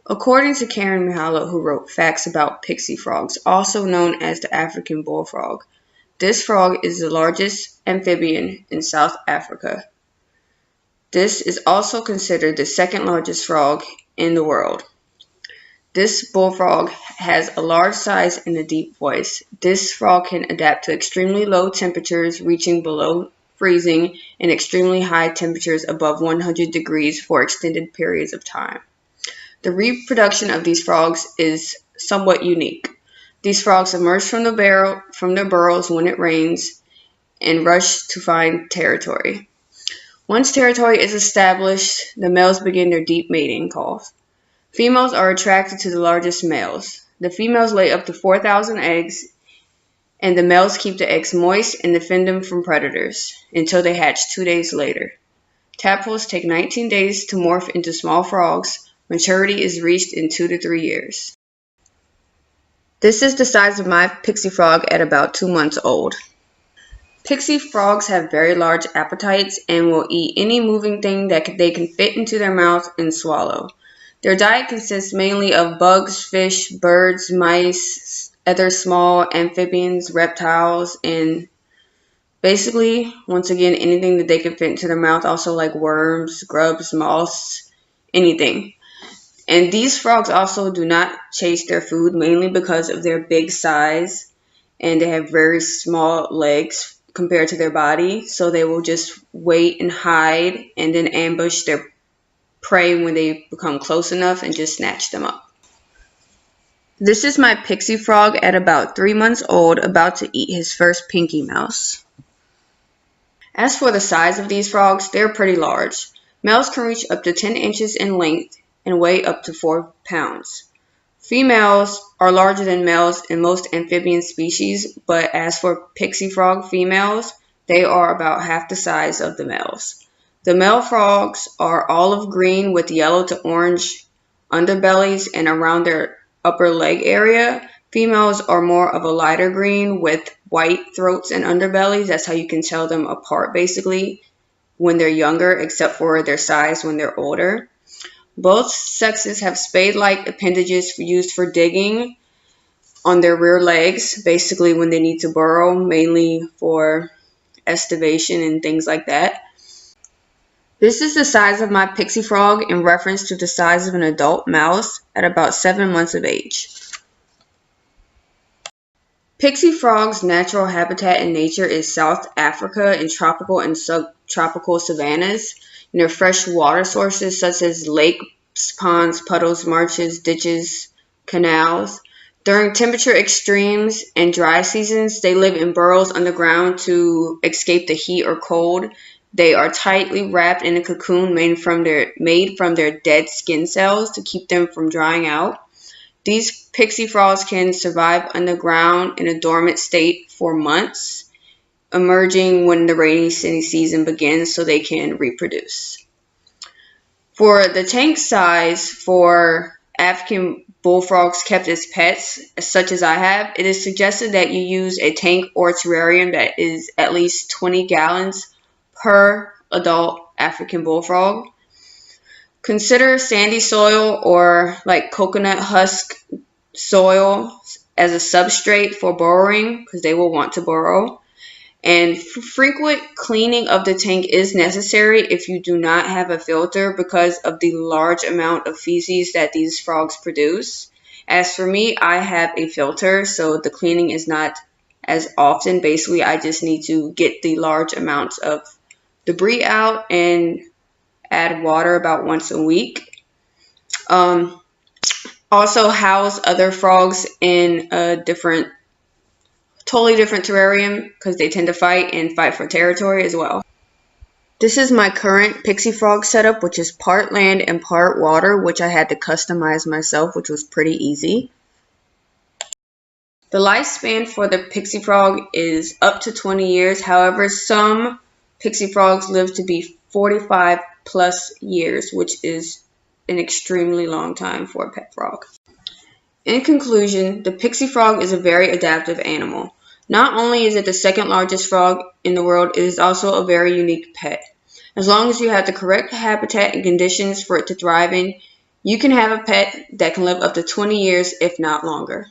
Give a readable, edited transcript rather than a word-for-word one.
According to Karen Mihala, who wrote Facts About Pixie Frogs, also known as the African bullfrog, this frog is the largest amphibian in South Africa. This is also considered the second largest frog in the world. This bullfrog has a large size and a deep voice. This frog can adapt to extremely low temperatures reaching below freezing and extremely high temperatures above 100 degrees for extended periods of time. The reproduction of these frogs is somewhat unique. These frogs emerge from their burrows when it rains and rush to find territory. Once territory is established, the males begin their deep mating calls. Females are attracted to the largest males. The females lay up to 4,000 eggs, and the males keep the eggs moist and defend them from predators until they hatch 2 days later. Tadpoles take 19 days to morph into small frogs. Maturity is reached in 2 to 3 years. This is the size of my pixie frog at about 2 months old. Pixie frogs have very large appetites and will eat any moving thing that they can fit into their mouth and swallow. Their diet consists mainly of bugs, fish, birds, mice, other small amphibians, reptiles, and basically, once again, anything that they can fit into their mouth, also like worms, grubs, moths, anything. And these frogs also do not chase their food, mainly because of their big size, and they have very small legs compared to their body, so they will just wait and hide and then ambush their prey when they become close enough and just snatch them up. This is my pixie frog at about 3 months old, about to eat his first Pinky Mouse. As for the size of these frogs, they're pretty large. Males can reach up to 10 inches in length and weigh up to 4 pounds. Females are larger than males in most amphibian species, but as for pixie frog females, they are about half the size of the males. The male frogs are olive green with yellow to orange underbellies and around their upper leg area. Females are more of a lighter green with white throats and underbellies. That's how you can tell them apart basically when they're younger, except for their size when they're older. Both sexes have spade-like appendages used for digging on their rear legs, basically when they need to burrow, mainly for estivation and things like that. This is the size of my pixie frog in reference to the size of an adult mouse at about 7 months of age. Pixie frogs' natural habitat in nature is South Africa in tropical and subtropical savannas, near fresh water sources such as lakes, ponds, puddles, marshes, ditches, canals. During temperature extremes and dry seasons, they live in burrows underground to escape the heat or cold. They are tightly wrapped in a cocoon made from their dead skin cells to keep them from drying out. These pixie frogs can survive underground in a dormant state for months, emerging when the rainy season begins so they can reproduce. For the tank size for African bullfrogs kept as pets, such as I have, it is suggested that you use a tank or terrarium that is at least 20 gallons per adult African bullfrog. Consider sandy soil or like coconut husk soil as a substrate for burrowing because they will want to burrow. And frequent cleaning of the tank is necessary if you do not have a filter because of the large amount of feces that these frogs produce. As for me, I have a filter, so the cleaning is not as often. Basically, I just need to get the large amounts of debris out and add water about once a week. Also house other frogs in a totally different terrarium because they tend to fight for territory as well. This is my current pixie frog setup, which is part land and part water, which I had to customize myself, which was pretty easy. The lifespan for the pixie frog is up to 20 years. However, some pixie frogs live to be 45 plus years, which is an extremely long time for a pet frog. In conclusion, the pixie frog is a very adaptive animal. Not only is it the second largest frog in the world, it is also a very unique pet. As long as you have the correct habitat and conditions for it to thrive in, You can have a pet that can live up to 20 years, if not longer.